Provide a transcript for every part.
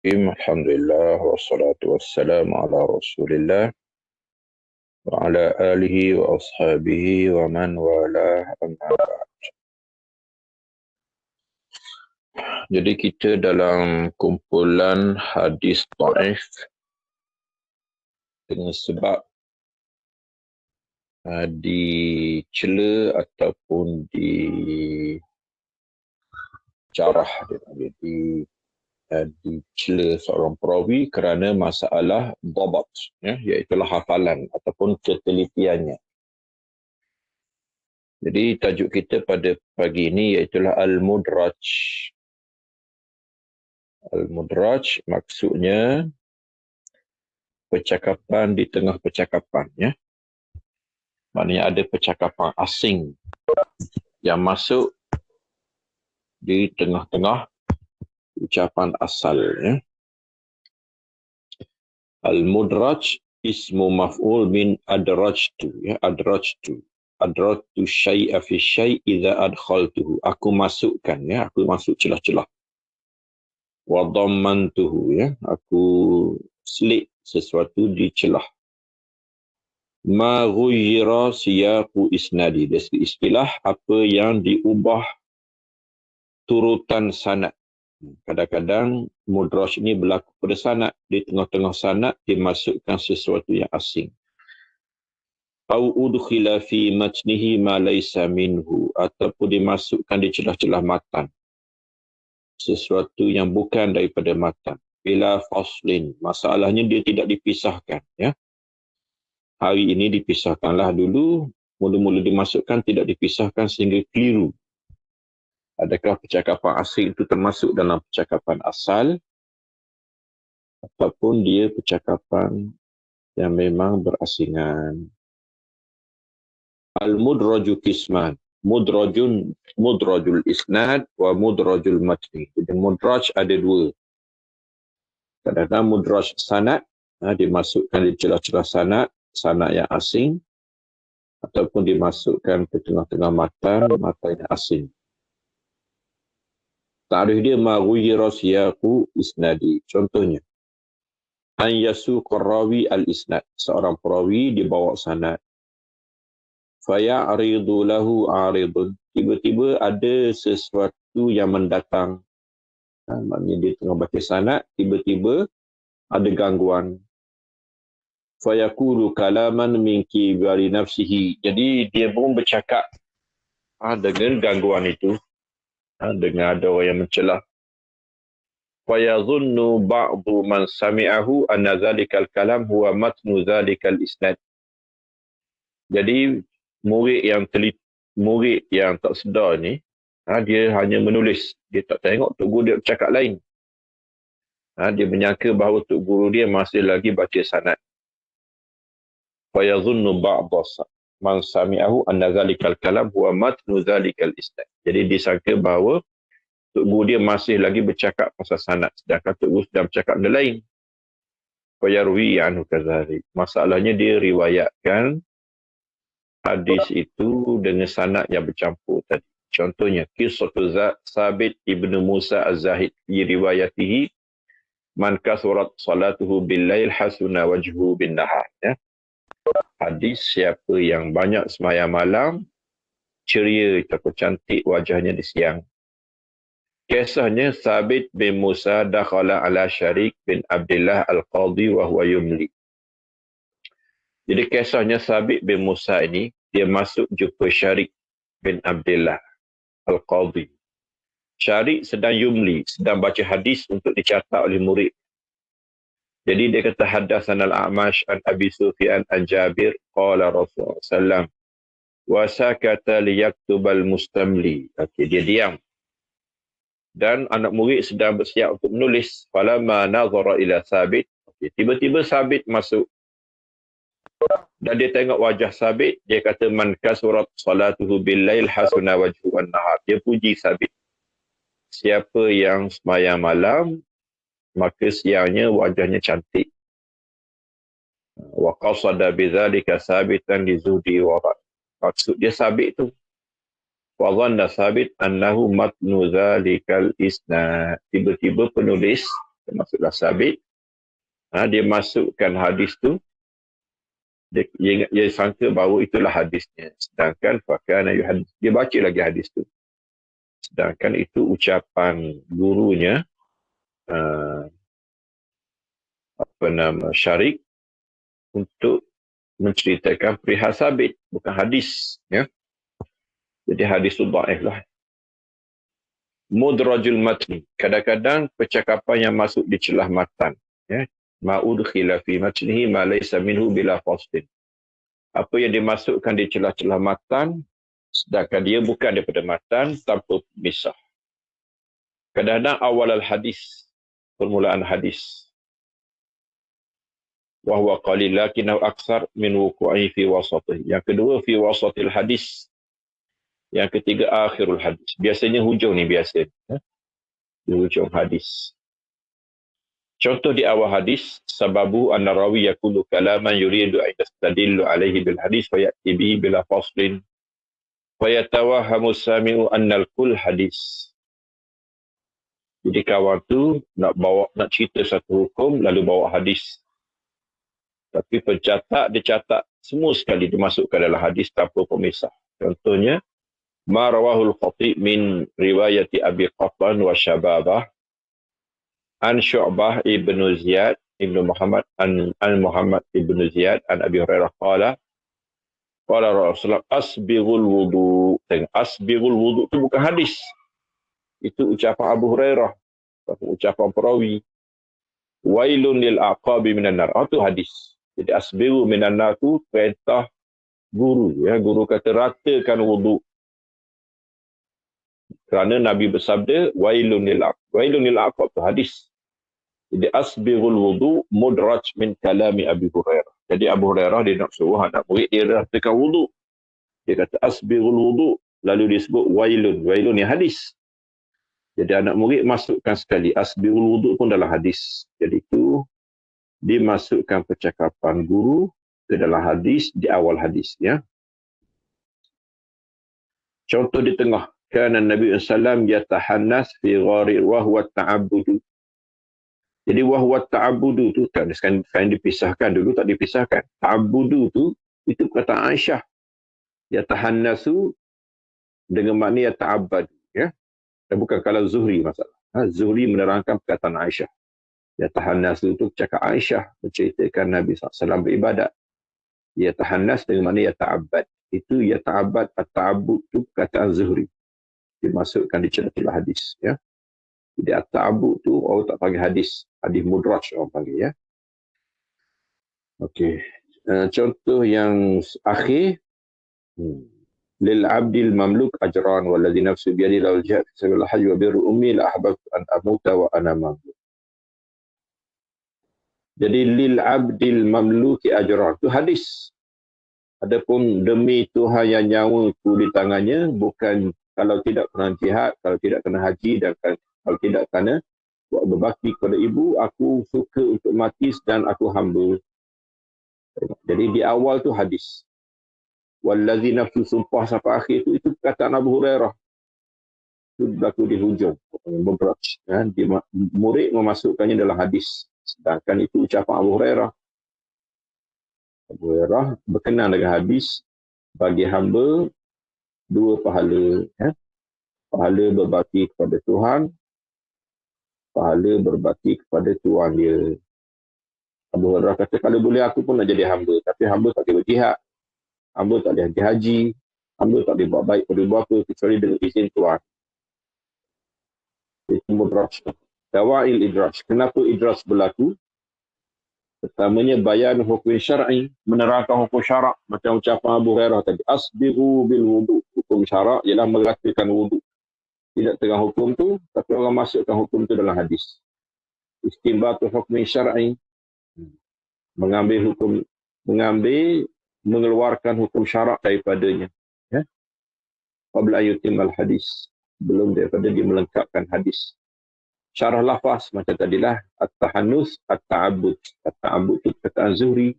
Alhamdulillah wassalatu wassalamu ala Rasulillah wa ala alihi wa ashabihi wa man walah amma ba'd. Jadi kita dalam kumpulan hadis dhaif dengan sebab dicela ataupun dicarah, dicela seorang perawi kerana masalah dhabat, iaitu hafalan ataupun ketelitiannya. Jadi tajuk kita pada pagi ini iaitulah Al-Mudraj. Al-Mudraj maksudnya percakapan di tengah percakapan. Maknanya ada percakapan asing yang masuk di tengah-tengah ucapan asal. Al-Mudraj ismu maf'ul min adrajtu. Adrajtu syai'a fi syai' idza adkhaltuhu. Aku masukkan, aku masuk celah-celah. Wa dhammantuhu, aku selit sesuatu di celah. Ma ghuyyira siyaqu isnadi. Dari istilah apa yang diubah turutan sanad. Kadang-kadang mudraj ini berlaku pada sanad. Di tengah-tengah sanad dimasukkan sesuatu yang asing. Au udkhila fi matnihi ma laysa minhu, ataupun dimasukkan di celah-celah matan sesuatu yang bukan daripada matan. Bila faslin, masalahnya dia tidak dipisahkan. Hari ini dipisahkanlah dulu, mula-mula dimasukkan tidak dipisahkan sehingga keliru. Adakah percakapan asing itu termasuk dalam percakapan asal ataupun dia percakapan yang memang berasingan. Al-mudraju qisman. Mudrajul isnad wa mudrajul matni. Jadi mudraj ada dua. Kadang-kadang mudraj sanad, dimasukkan di celah-celah sanad yang asing, ataupun dimasukkan ke tengah-tengah matan yang asing. Ta'rif dia ma ghuyyira siyaqu isnadi. Contohnya, an yasuqa rawi al-isnad. Seorang perawi dibawa sanad. Faya'ridu lahu 'aridun. Tiba-tiba ada sesuatu yang mendatang. Maknanya dia tengah baca sanad, tiba-tiba ada gangguan. Fayaqulu kalaman min kibari nafsihi. Jadi dia pun bercakap dengan gangguan itu. Dengan ada orang yang mencelah. Fayadhunnu ba'du man sami'ahu anna zalikal kalam huwa matnu zalikal isnad. Jadi murid yang tak sedar ni, dia hanya menulis. Dia tak tengok Tok Guru dia bercakap lain. Dia menyangka bahawa Tok Guru dia masih lagi baca sanad. Fayadhunnu ba'du man sami'ahu anna zalikal kalam huwa matnu zalikal isnad. Jadi disangka bahawa Tok Guru dia masih lagi bercakap pasal sanad, sedangkan Tok Guru sedang bercakap benda lain. Fayarwi anhu kadzalik. Masalahnya dia riwayatkan hadis itu dengan sanad yang bercampur tadi. Contohnya, Qissatul Sabit Ibnu Musa Az-Zahid fi riwayatihi man kasurat salatuhu bil-lail hasuna wajhu bin-nahar. Hadis siapa yang banyak sembahyang malam, ceria ataupun cantik wajahnya di siang. Kisahnya Sabit bin Musa dakhala ala Syarik bin Abdullah Al-Qadhi wa huwa yumli. Jadi kisahnya Sabit bin Musa ini, dia masuk jumpa Syarik bin Abdullah Al-Qadhi. Syarik sedang yumli, sedang baca hadis untuk dicatat oleh murid. Jadi dia kata haddatsana al-A'mash an Abi Sufyan an Jabir qala Rasulullah sallam wa sakata liyaktubal mustamli. Okey, dia diam. Dan anak murid sedang bersiap untuk menulis. Falamma nazara ila Sabit. Okey, tiba-tiba Sabit masuk. Dan dia tengok wajah Sabit, dia kata man kasurat salatuhu bil-lail hasuna wajhu wan-nahar. Dia puji Sabit. Siapa yang sembahyang malam, maka siangnya wajahnya cantik. Wa qasada bidzalika Sabitan li zuhdi wa rad. Maksud dia Sabit tu. Wa dhanna Sabit annahu matnu dzalikal isnad. Tiba-tiba penulis termasuklah sabit. Dia masukkan hadis tu, dia sangka bahawa itulah hadisnya. Sedangkan fakana yuhadis, dia baca lagi hadis tu. Sedangkan itu ucapan gurunya, Syarik, untuk menceritakan perihal sabit, bukan hadis. Ya. Jadi hadis itu dhaif lah. Mudrajul matni, kadang-kadang percakapan yang masuk di celah matan. Ya. Ma'udkhila fi matnihi ma laysa minhu bila faslin. Apa yang dimasukkan di celah-celah matan, sedangkan dia bukan daripada matan, tanpa misah. Kadang-kadang awal al-hadis, permulaan hadis. Wahuwa qalil lakinnahu aksar min wuku'i fi wasatih. Yang kedua, fi wasatil hadis. Yang ketiga, akhirul hadis. Biasanya hujung ni biasa. Di hujung hadis. Contoh di awal hadis, sababu anna rawi yakulu kalaman yuridu an yastadillu alaihi bil hadis fayati bihi bila faslin fayatawahamu sami'u anna al-kull hadis. Jadi kawan tu nak cerita satu hukum lalu bawa hadis. Tapi pencatat dia catat semua sekali dimasukkan dalam hadis tanpa pemisah. Contohnya, ma rawahul khatib min riwayati Abi Qattan wa Syababah an Syu'bah ibnu Ziyad ibnu Muhammad an Muhammad ibnu Ziyad an Abi Hurairah qala Rasulullah asbighul wudu. Asbighul wudu itu bukan hadis. Itu ucapan Abu Hurairah, ucapan perawi. Wailun lil aqabi minan nar. Itu hadis. Jadi asbighu minan nar itu perintah guru, ya, guru kata ratakan wudu. Kerana Nabi bersabda wailun lil aqab itu hadis. Jadi asbighul wudu mudraj min kalami Abi Hurairah. Jadi Abu Hurairah dia nak suruh anak murid dia ratakan wudu. Dia kata asbighul wudu, lalu dia sebut wailun. Wailun ni hadis. Jadi anak murid masukkan sekali asbighul wudu pun dalam hadis. Jadi itu dimasukkan percakapan guru ke dalam hadis di awal hadis, ya. Contoh di tengah, kana Nabi sallallahu yatahannas fi gharir wa huwa ta'abbudu. Jadi wa huwa ta'abbudu tu kan sekarang dipisahkan, dulu tak dipisahkan. Ta'abbudu tu itu kata Aisyah. Yatahannasu dengan makna yata'abbad, ya. Dan bukan kalau Zuhri masalah. Zuhri menerangkan perkataan Aisyah. Yatahannasu itu cakap Aisyah menceritakan Nabi SAW beribadat. Yatahannas dengan makna yata'abbad. Itu yata'abbad, at-ta'abbud itu perkataan Zuhri. Dimasukkan di celah-celah hadis, ya. Jadi at-ta'abbud tu orang tak panggil hadis. Hadis mudraj orang panggil, ya. Okey. Contoh yang akhir. Lil abdil mamluk ajran wallazi nafsu biyadi lal jihad fi sabilillah wa birru ummi la ahbabtu an amuta wa ana mamluk. Jadi lil abdil mamluki ajran itu hadis. Adapun demi Tuhan yang nyawa itu di tangannya, bukan kalau tidak kena jihad, kalau tidak kena haji, dan kalau tidak kena buat berbakti kepada ibu, aku suka untuk mati dan aku hamba. Jadi di awal tu hadis. Wallazi nafsu, sumpah sampai akhir itu perkataan Abu Hurairah. Itu berlaku di hujung. Murid memasukkannya dalam hadis. Sedangkan itu ucapan Abu Hurairah. Abu Hurairah berkenaan dengan hadis, bagi hamba dua pahala. Pahala berbakti kepada Tuhan, pahala berbakti kepada tuan dia. Abu Hurairah kata, kalau boleh aku pun nak jadi hamba. Tapi hamba tak boleh berjihad. Hamba tak boleh haji. Hamba tak boleh buat baik pada berapa kecuali dengan izin tuan. Itu mudraj. Dawail idraj. Kenapa idraj berlaku? Pertamanya bayan hukum syar'i, menerangkan hukum syarak macam ucapan Abu Hurairah tadi. Asbighu bil wudu. Hukum syarak ialah meratakan wudu. Tidak tengah hukum tu, tapi orang masukkan hukum tu dalam hadis. Istinbatu hukum syar'i, mengeluarkan hukum syarak daripadanya. Ya. Qabla yutimmal hadis, belum daripada dia melengkapkan hadis. Syarah lafaz macam tadilah, at-tahannus, at-ta'abbud. At-ta'abbud itu perkataan Zuhri.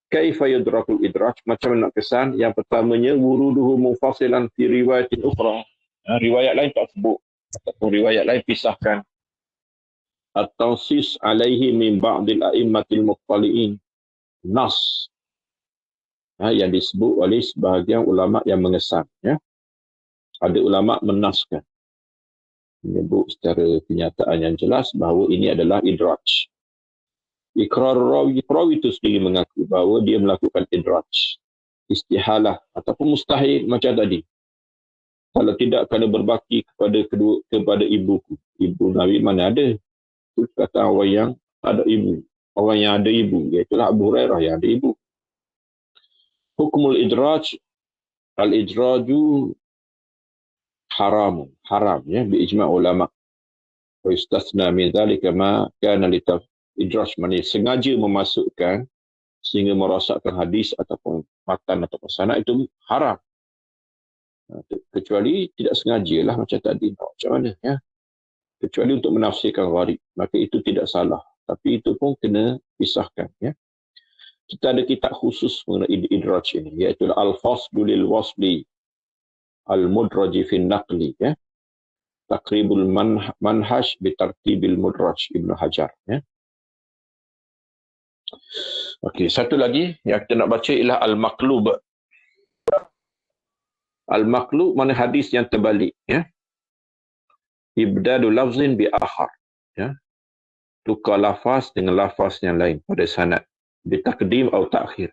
Kaifa yudrakul idraj, macam nak kesan. Yang pertamanya, wuruduhu mufasilan fi riwayatin ukhra. Riwayat lain tak sebut. Ataupun riwayat lain pisahkan. at-tansis alaihi min ba'dil a'immatil muqtali'in. Nas. Yang disebut oleh sebahagian ulama yang mengesan. Ya. Ada ulama menaskan. Menyebut secara kenyataan yang jelas bahawa ini adalah idraj. Iqrar rawi itu sendiri mengaku bahawa dia melakukan idraj. Istihalah ataupun mustahil macam tadi. Kalau tidak kerana berbakti kepada ibuku. Ibu Nabi mana ada? Itu kata orang yang ada ibu. Orang yang ada ibu. Iaitulah Abu Hurairah yang ada ibu. Hukmul idraj. Al-idraju haram. Haram. Ya, bi'ijma' ulama'. Wa istasna min dhalika ma kana litaf idraj. Maksudnya sengaja memasukkan sehingga merosakkan hadis ataupun matan ataupun sanad itu haram. Kecuali tidak sengaja lah macam tadi. Macam mana? Ya? Kecuali untuk menafsirkan gharib. Maka itu tidak salah. Tapi itu pun kena pisahkan. Ya? Kita ada kitab khusus mengenai idraj ini. Iaitu Al-Faslu lil-Wasli Al-Mudraji fin Naqli. Ya? Taqribul Manhaj bitartibil Mudraj Ibn Hajar. Ya? Okey, satu lagi yang kita nak baca ialah Al-Maqlub. Al-Maqlub mana hadis yang terbalik. Ya? Ibdadu lafzin bi akhar. Ya? Tukar lafaz dengan lafaz yang lain pada sanad. Bitaqdim atau ta'khir.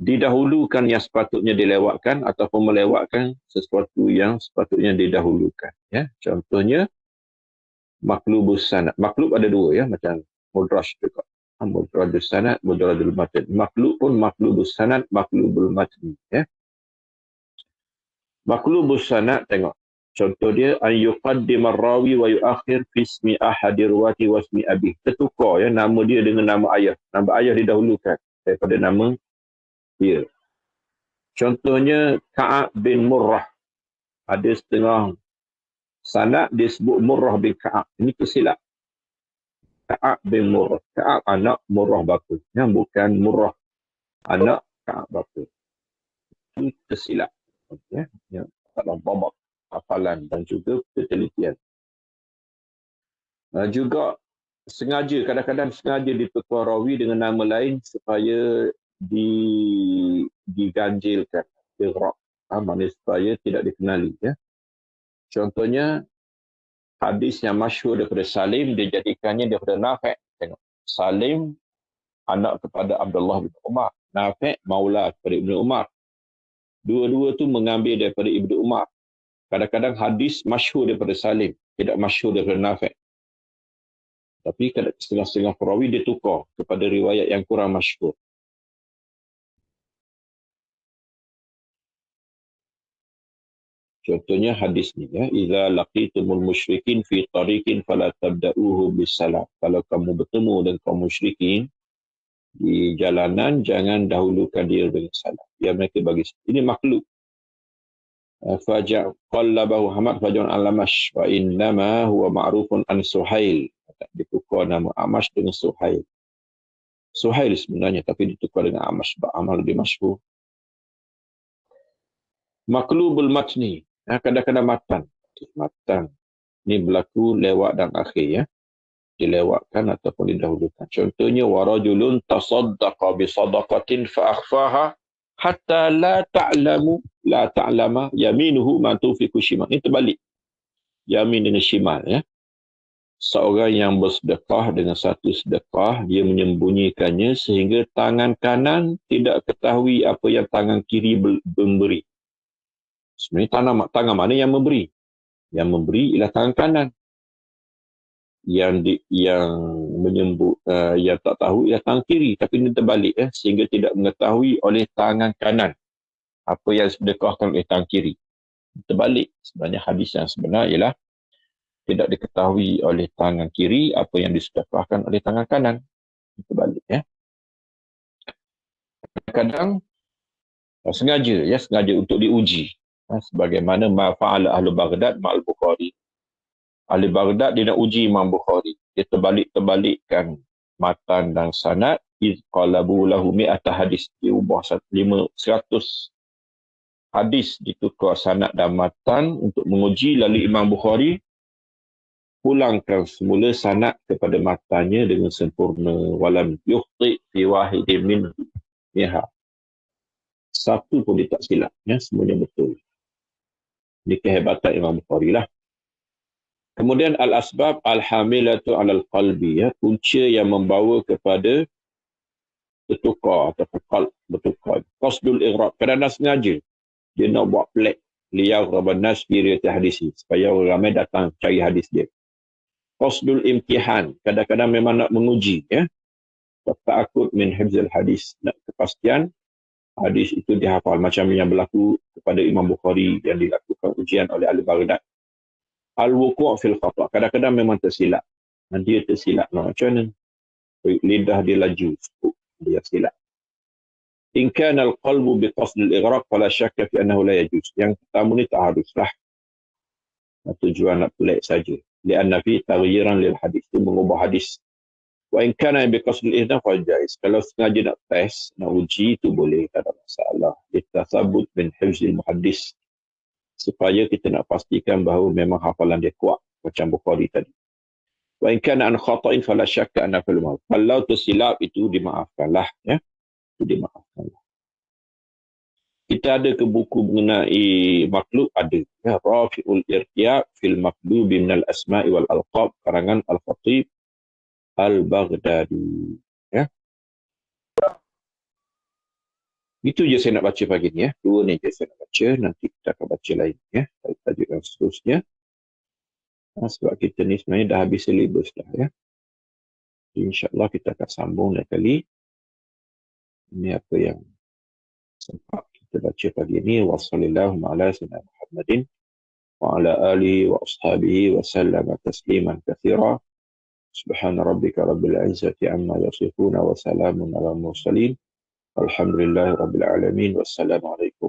Didahulukan yang sepatutnya dilewatkan ataupun melewatkan sesuatu yang sepatutnya didahulukan. Ya? Contohnya, maklubus sanad. Maklub ada dua, ya, macam mudraj juga. Mudrajus sanad, mudrajul matan. Maklub pun maklubus sanad, maklubul matan. Ya? Maklubus sanad, tengok. Contoh dia, an yuqaddimar rawi wa yuakhir fi ismi ahadi ruwati wa ismi abih. Tertukar, ya, nama dia dengan nama ayah. Nama ayah didahulukan daripada nama dia. Contohnya Ka'ab bin Murrah. Ada setengah sanad dia sebut Murrah bin Ka'ab. Ini tersilap. Ka'ab bin Murrah. Ka'ab anak Murrah bapa. Yang bukan Murrah anak Ka'ab bapa. Ini tersilap. Ya, dalam babak hafalan dan juga ketelitian. Juga sengaja, kadang-kadang sengaja ditukar rawi dengan nama lain supaya diganjilkan. Igraq. Maksudnya supaya tidak dikenali. Ya. Contohnya, hadis yang masyhur daripada Salim, dia jadikannya daripada Nafi'. Tengok. Salim, anak kepada Abdullah bin Umar. Nafi' maula kepada Ibnu Umar. Dua-dua tu mengambil daripada Ibnu Umar. Kadang-kadang hadis masyhur daripada Salim, tidak masyhur daripada Nafi'. Tapi setengah-setengah perawi dia tukar kepada riwayat yang kurang masyhur. Contohnya hadis ni, ya, idza laqitumul musyrikin fi tariqin fala tabda'uhu bisalam. Kalau kamu bertemu dengan kaum musyrikin di jalanan, jangan dahulukan dia dengan salam. Ya, mereka bagi. Ini makhluk. Faja' qallabahu Hamad faja'un al-Amash wa innama huwa ma'rufun an Suhail. Ditukar nama Amash dengan Suhail. Suhail sebenarnya, tapi ditukar dengan Amash. Amal lebih masyhur. Maklubul matni. Kadang-kadang matan. Ini berlaku lewat dan akhir, ya. Dilewatkan ataupun didahulukan. Contohnya, warajulun tasaddaqa bisadaqatin fa'akhfaha hatta la ta'lama yaminuhu ma tufiku shimal. Ini terbalik. Yamin dengan shimal, ya. Seorang yang bersedekah dengan satu sedekah, dia menyembunyikannya sehingga tangan kanan tidak ketahui apa yang tangan kiri memberi. Sebenarnya tangan mana yang memberi? Yang memberi ialah tangan kanan. Yang tak tahu ialah tangan kiri. Tapi ini terbalik, sehingga tidak mengetahui oleh tangan kanan apa yang sedekahkan oleh tangan kiri. Terbalik. Sebenarnya hadis yang sebenar ialah tidak diketahui oleh tangan kiri apa yang disedekahkan oleh tangan kanan. Terbalik, ya. Kadang sengaja untuk diuji. Sebagaimana ma'fa'ala ahlu Baghdad ma'al Bukhari. Ahli Baghdad dia nak uji Imam Bukhari. Dia terbalik-terbalikkan matan dan sanad. Iz qalabu lahu mi'ata hadis. Dia ubah 100 hadis ditukar sanad dan matan untuk menguji lalu Imam Bukhari pulangkan semula sanad kepada matanya dengan sempurna, walam yukhti fi wahidin minha. Satu pun dia tak silap, ya, semuanya betul. Ini kehebatan Imam Bukhari lah. Kemudian al-asbab al-hamilatu alal qalbi, ya, punca yang membawa kepada bertukar atau bertukar. Qasdul ighraq, kadang-kadang sengaja dia nak buat pelik, liyar rabanas fi riwayat hadis, supaya orang ramai datang cari hadis dia. Qasdul imtihan, kadang-kadang memang nak menguji, ya. Ta'akud min hifzil hadis, nak kepastian hadis itu dihafal, macam yang berlaku kepada Imam Bukhari yang dilakukan ujian oleh ahli Baghdad. Al-wuku' fil khata', kadang-kadang memang tersilap. Dan dia tersilap, macam mana? Lidah dia laju, dia silap. In kana al-qalbu bi qasd al-ighraq fala syakka fi annahu la yajuz. Yang pertama ni tak haruslah. Tujuan nak pelik saja. Lianna fi taghyiran lil hadis, itu mengubah hadis. Wa in kana bi qasd al-ihdam fa jaiz. Kalau sengaja nak test, nak uji, itu boleh, tak ada masalah. Litasabut min hifzil muhaddis, supaya kita nak pastikan bahawa memang hafalan dia kuat macam Bukhari tadi. Wa in kana an khata'in fala syakka anna fil maut. Kalau tersilap itu dimaafkanlah, ya. Itu dimaafkanlah. Kita ada ke buku mengenai makhluk, ada, ya, Rafi'ul Irtiab fil Maqlubi minal Asma'i wal Alqab, karangan Al-Khatib Al-Baghdadi, ya. Itu je saya nak baca pagi ni, ya. Dua ni je saya nak baca, nanti kita akan baca lain, ya. Tajuk yang seterusnya. Sebab kita ni sebenarnya dah habis silibus dah, ya. InsyaAllah kita akan sambung lain kali. Ini apa yang sempat kita baca pagi ni. Wassalamualaikum warahmatullahi wabarakatuh. Wa ala alihi wa ashabihi wa sallama tasliman katsira. Subhana rabbika rabbil izzati amma yasifun wa salamun ala mursalin. Alhamdulillahi rabbil alamin. Wassalamualaikum